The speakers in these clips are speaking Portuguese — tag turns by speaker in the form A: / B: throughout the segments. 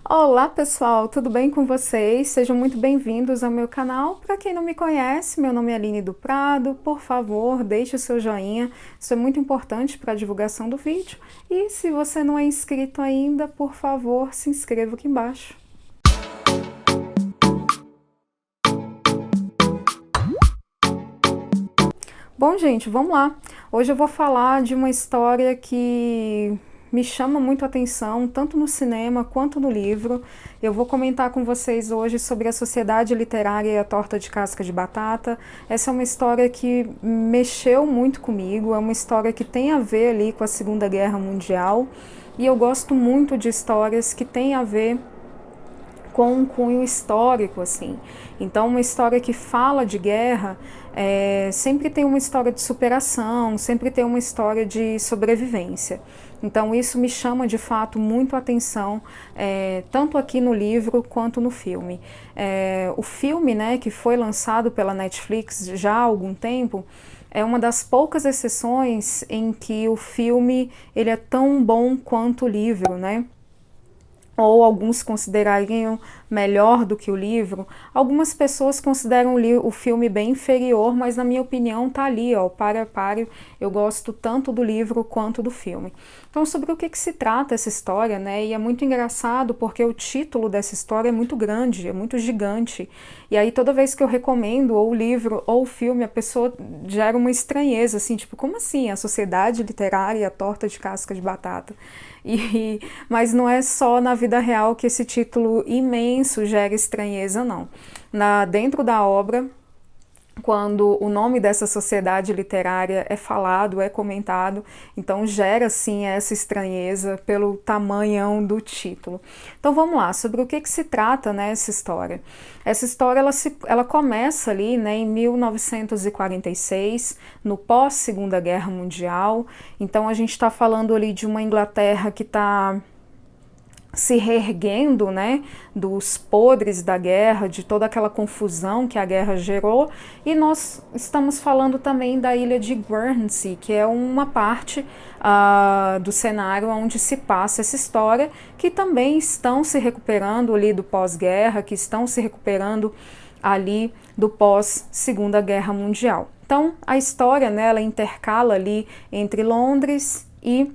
A: Olá pessoal, tudo bem com vocês? Sejam muito bem-vindos ao meu canal. Para quem não me conhece, meu nome é Aline do Prado. Por favor, deixe o seu joinha, isso é muito importante para a divulgação do vídeo. E se você não é inscrito ainda, por favor, se inscreva aqui embaixo. Bom, gente, vamos lá. Hoje eu vou falar de uma história que me chama muito a atenção, tanto no cinema quanto no livro. Eu vou comentar com vocês hoje sobre a Sociedade Literária e a Torta de Casca de Batata. Essa é uma história que mexeu muito comigo, é uma história que tem a ver ali com a Segunda Guerra Mundial. E eu gosto muito de histórias que têm a ver com um cunho histórico, assim. Então, uma história que fala de guerra sempre tem uma história de superação, sempre tem uma história de sobrevivência. Então, isso me chama de fato muito a atenção, tanto aqui no livro quanto no filme. O filme, né, que foi lançado pela Netflix já há algum tempo, é uma das poucas exceções em que o filme ele é tão bom quanto o livro, né? Ou alguns considerariam melhor do que o livro. Algumas pessoas consideram o filme bem inferior, mas na minha opinião tá ali, ó, páreo a páreo. Eu gosto tanto do livro quanto do filme. Então, sobre o que se trata essa história, né? E é muito engraçado porque o título dessa história é muito grande, é muito gigante. E aí toda vez que eu recomendo ou o livro ou o filme, a pessoa gera uma estranheza, assim, tipo, como assim? A Sociedade Literária e a Torta de Casca de Batata? Mas não é só na vida real que esse título imenso gera estranheza, não. Dentro da obra, quando o nome dessa sociedade literária é falado, é comentado, então gera sim essa estranheza pelo tamanhão do título. Então vamos lá, sobre o que se trata, né, essa história. Essa história ela começa ali, né, em 1946, no pós-Segunda Guerra Mundial. Então a gente está falando ali de uma Inglaterra que está se reerguendo, né, dos podres da guerra, de toda aquela confusão que a guerra gerou, e nós estamos falando também da ilha de Guernsey, que é uma parte do cenário onde se passa essa história, que também estão se recuperando ali do pós-guerra, que estão se recuperando ali do pós-Segunda Guerra Mundial. Então, a história, né, ela intercala ali entre Londres e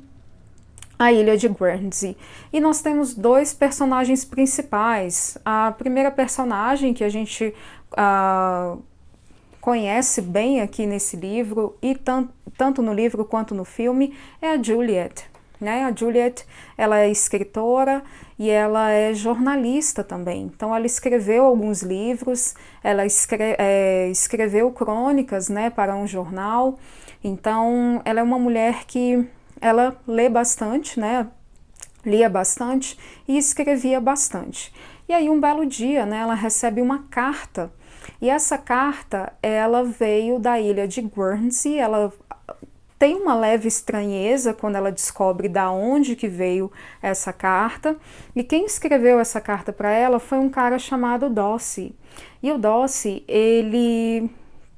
A: a ilha de Guernsey. E nós temos dois personagens principais. A primeira personagem que a gente conhece bem aqui nesse livro, e tanto no livro quanto no filme, é a Juliet. Né? A Juliet, ela é escritora e ela é jornalista também. Então ela escreveu alguns livros, ela escreveu crônicas, né, para um jornal. Então ela é uma mulher que ela lê bastante, né? Lia bastante e escrevia bastante. E aí um belo dia, né, ela recebe uma carta. E essa carta, ela veio da ilha de Guernsey. Ela tem uma leve estranheza quando ela descobre da onde que veio essa carta. E quem escreveu essa carta para ela foi um cara chamado Dossey. E o Dossey, ele,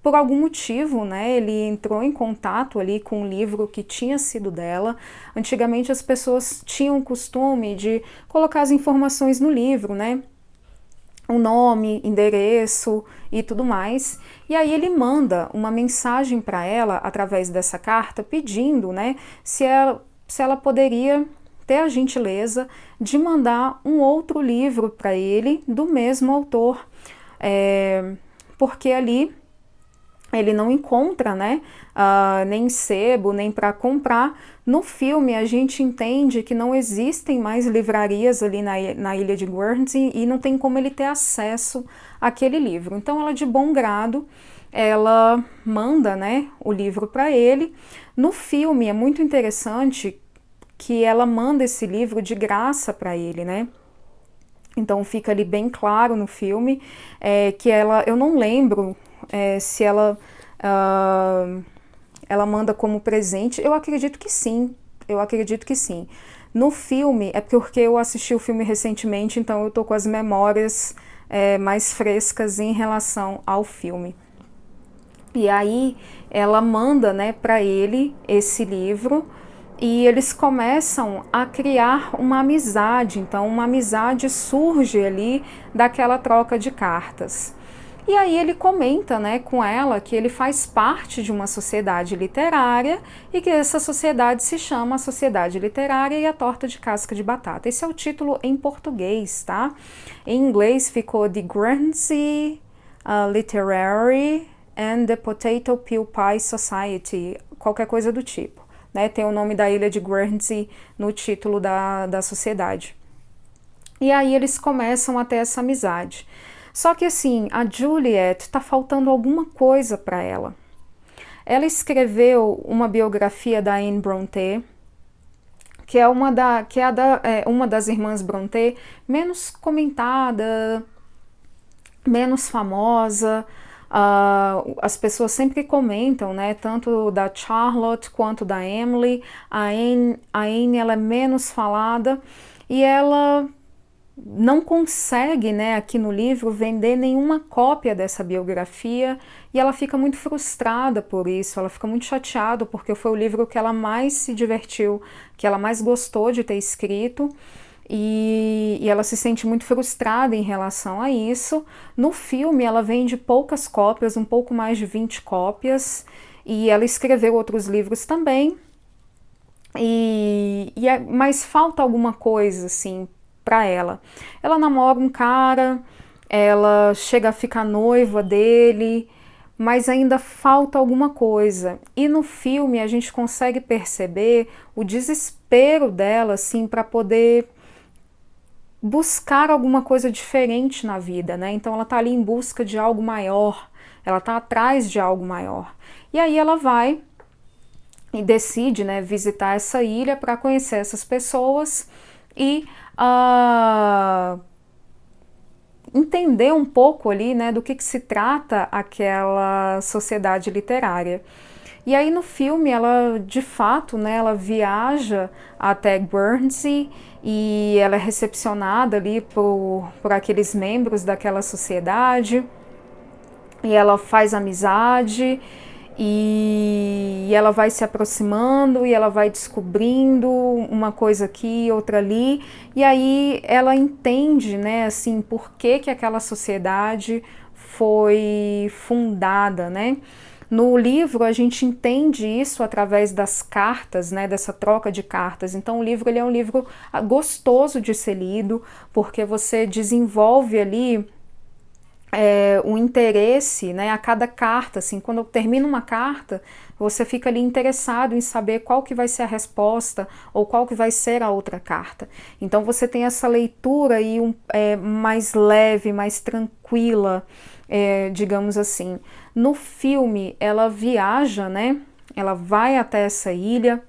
A: por algum motivo, né, ele entrou em contato ali com um livro que tinha sido dela. Antigamente as pessoas tinham o costume de colocar as informações no livro, né, o nome, endereço e tudo mais. E aí ele manda uma mensagem para ela através dessa carta pedindo, né, se ela poderia ter a gentileza de mandar um outro livro para ele do mesmo autor, porque ali ele não encontra, né, nem sebo, nem para comprar. No filme a gente entende que não existem mais livrarias ali na ilha de Guernsey e não tem como ele ter acesso àquele livro. Então ela, de bom grado, ela manda, né, o livro para ele. No filme é muito interessante que ela manda esse livro de graça para ele, né? Então fica ali bem claro no filme que ela, eu não lembro se ela manda como presente. Eu acredito que sim, No filme, é porque eu assisti o filme recentemente, então eu tô com as memórias mais frescas em relação ao filme. E aí ela manda, né, para ele esse livro, e eles começam a criar uma amizade. Então uma amizade surge ali daquela troca de cartas. E aí ele comenta, né, com ela que ele faz parte de uma sociedade literária e que essa sociedade se chama a Sociedade Literária e a Torta de Casca de Batata. Esse é o título em português, tá? Em inglês ficou The Guernsey Literary and the Potato Peel Pie Society, qualquer coisa do tipo. Né? Tem o nome da ilha de Guernsey no título da sociedade. E aí eles começam a ter essa amizade. Só que assim, a Juliet tá faltando alguma coisa para ela. Ela escreveu uma biografia da Anne Brontë, que é uma das irmãs Brontë menos comentada, menos famosa. As pessoas sempre comentam, né, tanto da Charlotte quanto da Emily. A Anne ela é menos falada e ela não consegue, né, aqui no livro, vender nenhuma cópia dessa biografia e ela fica muito frustrada por isso, ela fica muito chateada porque foi o livro que ela mais se divertiu, que ela mais gostou de ter escrito e ela se sente muito frustrada em relação a isso. No filme ela vende poucas cópias, um pouco mais de 20 cópias e ela escreveu outros livros também, mas falta alguma coisa assim para ela. Ela namora um cara, ela chega a ficar noiva dele, mas ainda falta alguma coisa. E no filme a gente consegue perceber o desespero dela, assim, para poder buscar alguma coisa diferente na vida, né? Então ela tá ali em busca de algo maior, ela tá atrás de algo maior. E aí ela vai e decide, né, visitar essa ilha para conhecer essas pessoas e entender um pouco ali, né, do que se trata aquela sociedade literária. E aí no filme ela, de fato, né, ela viaja até Guernsey e ela é recepcionada ali por aqueles membros daquela sociedade e ela faz amizade e ela vai se aproximando e ela vai descobrindo uma coisa aqui, outra ali, e aí ela entende, né, assim, por que aquela sociedade foi fundada, né? No livro a gente entende isso através das cartas, né, dessa troca de cartas. Então o livro ele é um livro gostoso de ser lido, porque você desenvolve ali o interesse, né, a cada carta, assim, quando termina uma carta, você fica ali interessado em saber qual que vai ser a resposta ou qual que vai ser a outra carta. Então você tem essa leitura aí mais leve, mais tranquila, digamos assim. No filme ela viaja, né, ela vai até essa ilha,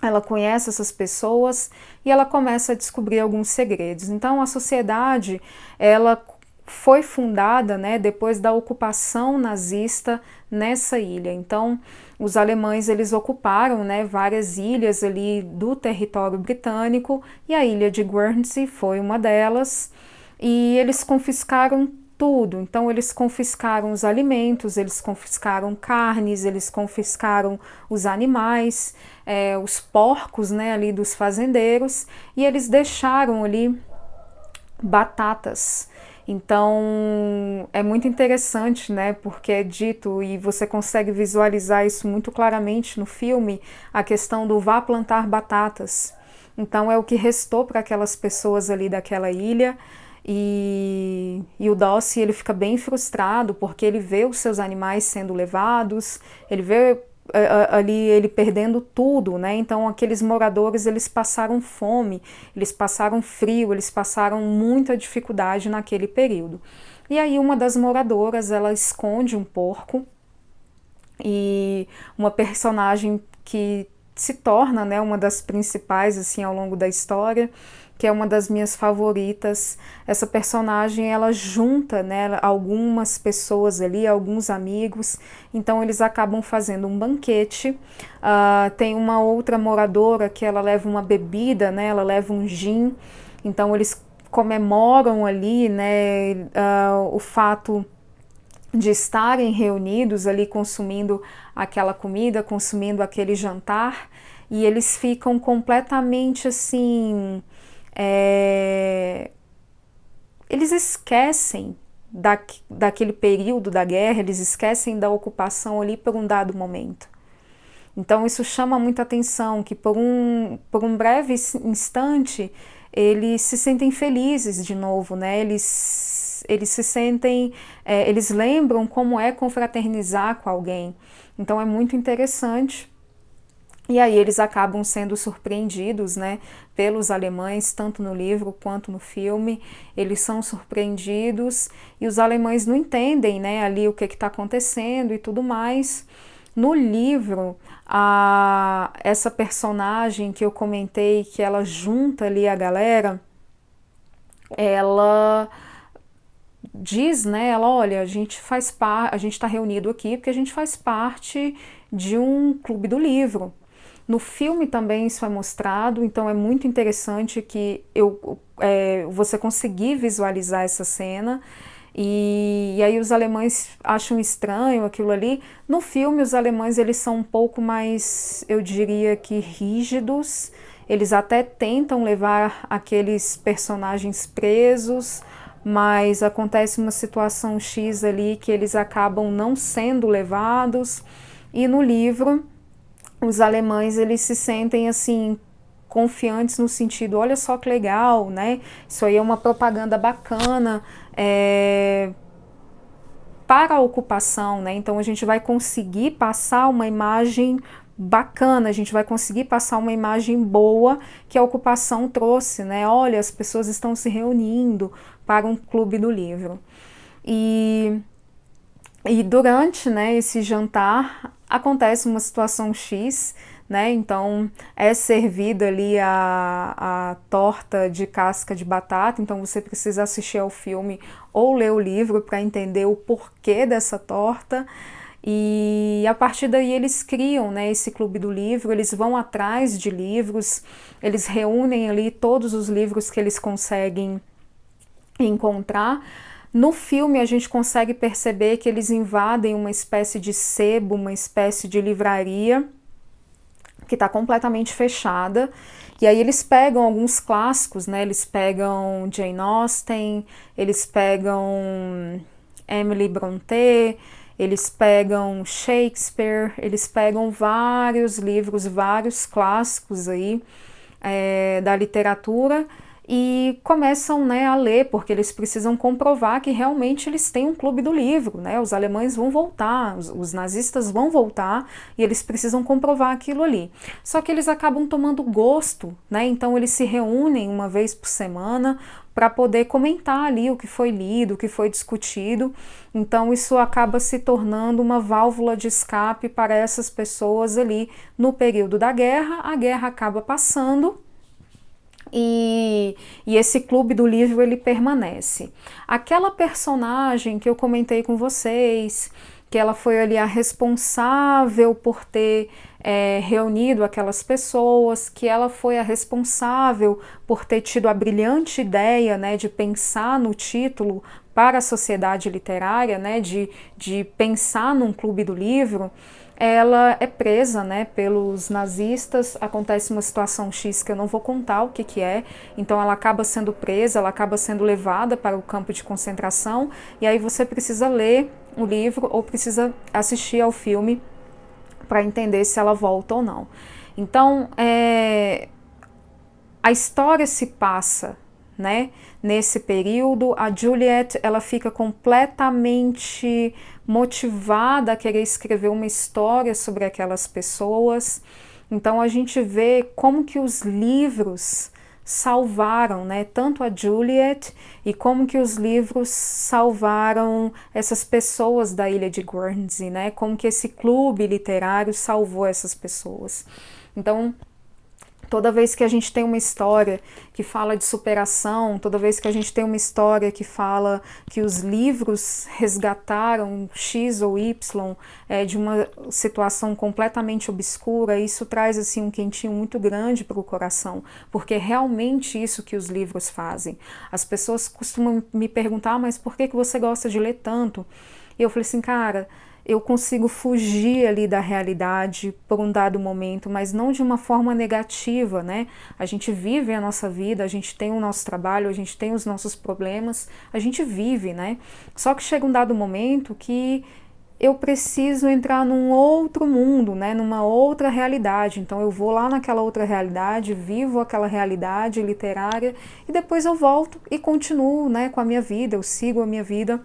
A: ela conhece essas pessoas e ela começa a descobrir alguns segredos. Então a sociedade, ela foi fundada, né, depois da ocupação nazista nessa ilha. Então, os alemães eles ocuparam, né, várias ilhas ali do território britânico e a ilha de Guernsey foi uma delas. E eles confiscaram tudo. Então, eles confiscaram os alimentos, eles confiscaram carnes, eles confiscaram os animais, os porcos, né, ali dos fazendeiros, e eles deixaram ali batatas. Então é muito interessante, né, porque é dito e você consegue visualizar isso muito claramente no filme, a questão do vá plantar batatas. Então é o que restou para aquelas pessoas ali daquela ilha e o Darcy ele fica bem frustrado porque ele vê os seus animais sendo levados, ele vê ali ele perdendo tudo, né? Então aqueles moradores eles passaram fome, eles passaram frio, eles passaram muita dificuldade naquele período. E aí uma das moradoras ela esconde um porco e uma personagem que se torna, né, uma das principais assim ao longo da história, que é uma das minhas favoritas. Essa personagem ela junta, né, algumas pessoas ali, alguns amigos, então eles acabam fazendo um banquete. Tem uma outra moradora que ela leva uma bebida, né, ela leva um gin, então eles comemoram ali, né, o fato de estarem reunidos ali consumindo aquela comida, consumindo aquele jantar. e eles ficam completamente assim, eles esquecem daquele período da guerra, eles esquecem da ocupação ali por um dado momento. Então isso chama muita atenção, que por um breve instante eles se sentem felizes de novo, né? Eles se sentem, eles lembram como é confraternizar com alguém. Então é muito interessante. E aí eles acabam sendo surpreendidos, né, pelos alemães, tanto no livro quanto no filme. Eles são surpreendidos e os alemães não entendem, né, ali o que está acontecendo e tudo mais. No livro, essa personagem que eu comentei, que ela junta ali a galera, ela diz, né, ela, olha, a gente está reunido aqui porque a gente faz parte de um clube do livro. No filme também isso é mostrado, então é muito interessante que você conseguir visualizar essa cena. E aí os alemães acham estranho aquilo ali. No filme os alemães eles são um pouco mais, eu diria que rígidos. Eles até tentam levar aqueles personagens presos, mas acontece uma situação X ali que eles acabam não sendo levados. E no livro os alemães eles se sentem assim confiantes no sentido, olha só que legal, né? Isso aí é uma propaganda bacana para a ocupação, né? Então a gente vai conseguir passar uma imagem bacana, a gente vai conseguir passar uma imagem boa que a ocupação trouxe, né? Olha, as pessoas estão se reunindo para um clube do livro. E durante, né, esse jantar acontece uma situação X, né? Então é servida ali a torta de casca de batata, então você precisa assistir ao filme ou ler o livro para entender o porquê dessa torta. E a partir daí eles criam, né, esse clube do livro, eles vão atrás de livros, eles reúnem ali todos os livros que eles conseguem encontrar. No filme a gente consegue perceber que eles invadem uma espécie de sebo, uma espécie de livraria que está completamente fechada, e aí eles pegam alguns clássicos, né? Eles pegam Jane Austen, eles pegam Emily Brontë, eles pegam Shakespeare, eles pegam vários livros, vários clássicos aí da literatura, e começam, né, a ler, porque eles precisam comprovar que realmente eles têm um clube do livro, né? Os alemães vão voltar, os nazistas vão voltar e eles precisam comprovar aquilo ali. Só que eles acabam tomando gosto, né? Então eles se reúnem uma vez por semana para poder comentar ali o que foi lido, o que foi discutido. Então isso acaba se tornando uma válvula de escape para essas pessoas ali no período da guerra. A guerra acaba passando, e esse clube do livro ele permanece. Aquela personagem que eu comentei com vocês, que ela foi ali a responsável por ter reunido aquelas pessoas, que ela foi a responsável por ter tido a brilhante ideia, né, de pensar no título para a sociedade literária, né, de pensar num clube do livro. Ela é presa, né, pelos nazistas. Acontece uma situação X que eu não vou contar o que é, então ela acaba sendo presa, ela acaba sendo levada para o campo de concentração, e aí você precisa ler o livro ou precisa assistir ao filme para entender se ela volta ou não. Então, a história se passa, né, nesse período. A Juliet, ela fica completamente motivada a querer escrever uma história sobre aquelas pessoas. Então a gente vê como que os livros salvaram, né, tanto a Juliet, e como que os livros salvaram essas pessoas da ilha de Guernsey, né, como que esse clube literário salvou essas pessoas. Então, toda vez que a gente tem uma história que fala de superação, toda vez que a gente tem uma história que fala que os livros resgataram X ou Y de uma situação completamente obscura, isso traz assim um quentinho muito grande para o coração, porque é realmente isso que os livros fazem. As pessoas costumam me perguntar, mas por que você gosta de ler tanto? E eu falei assim, cara, eu consigo fugir ali da realidade por um dado momento, mas não de uma forma negativa, né? A gente vive a nossa vida, a gente tem o nosso trabalho, a gente tem os nossos problemas, a gente vive, né? Só que chega um dado momento que eu preciso entrar num outro mundo, né, numa outra realidade. Então eu vou lá naquela outra realidade, vivo aquela realidade literária e depois eu volto e continuo, né, com a minha vida, eu sigo a minha vida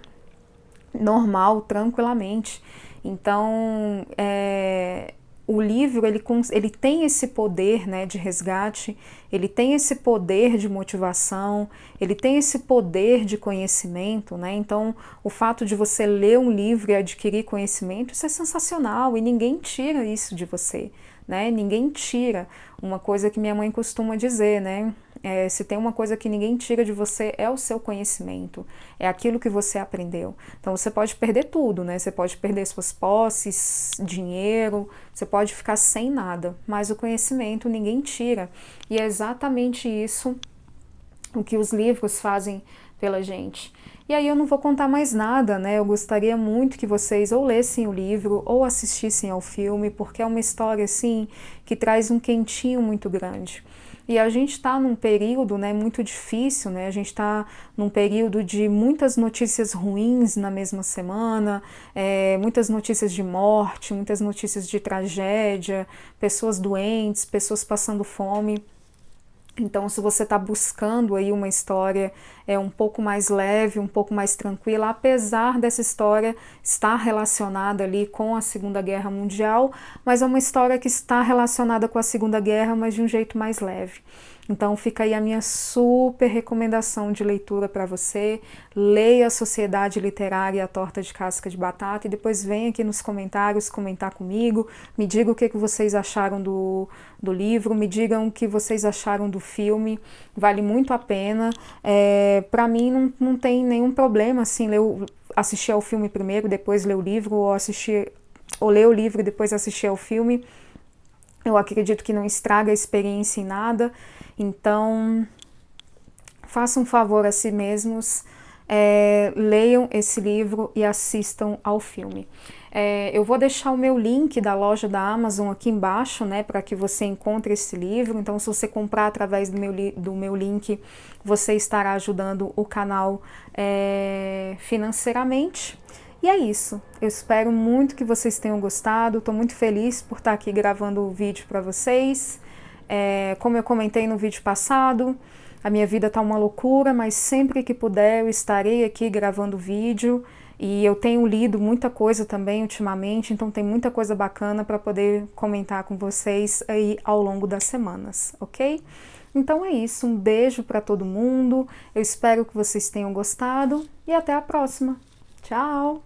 A: normal, tranquilamente. Então, o livro ele tem esse poder, né, de resgate, ele tem esse poder de motivação, ele tem esse poder de conhecimento, né? Então, o fato de você ler um livro e adquirir conhecimento, isso é sensacional e ninguém tira isso de você, né? Ninguém tira. Uma coisa que minha mãe costuma dizer, né? Se tem uma coisa que ninguém tira de você é o seu conhecimento, é aquilo que você aprendeu. Então você pode perder tudo, né? Você pode perder suas posses, dinheiro, você pode ficar sem nada, mas o conhecimento ninguém tira. E é exatamente isso o que os livros fazem pela gente. E aí eu não vou contar mais nada, né? Eu gostaria muito que vocês ou lessem o livro ou assistissem ao filme, porque é uma história assim que traz um quentinho muito grande. E a gente está num período, né, muito difícil, né? A gente está num período de muitas notícias ruins na mesma semana, muitas notícias de morte, muitas notícias de tragédia, pessoas doentes, pessoas passando fome. Então, se você está buscando aí uma história um pouco mais leve, um pouco mais tranquila, apesar dessa história estar relacionada ali com a Segunda Guerra Mundial, mas é uma história que está relacionada com a Segunda Guerra, mas de um jeito mais leve. Então fica aí a minha super recomendação de leitura para você. Leia a Sociedade Literária A Torta de Casca de Batata e depois vem aqui nos comentários comentar comigo, me diga o que vocês acharam do livro, me digam o que vocês acharam do filme, vale muito a pena. Para mim não tem nenhum problema assim, assistir ao filme primeiro, depois ler o livro, ou ler o livro e depois assistir ao filme. Eu acredito que não estraga a experiência em nada. Então, façam um favor a si mesmos, leiam esse livro e assistam ao filme. Eu vou deixar o meu link da loja da Amazon aqui embaixo, né, para que você encontre esse livro. Então, se você comprar através do meu link, você estará ajudando o canal financeiramente. E é isso, eu espero muito que vocês tenham gostado, estou muito feliz por estar aqui gravando o vídeo para vocês. Como eu comentei no vídeo passado, a minha vida está uma loucura, mas sempre que puder eu estarei aqui gravando vídeo. E eu tenho lido muita coisa também ultimamente, então tem muita coisa bacana para poder comentar com vocês aí ao longo das semanas, ok? Então é isso, um beijo para todo mundo, eu espero que vocês tenham gostado e até a próxima. Tchau!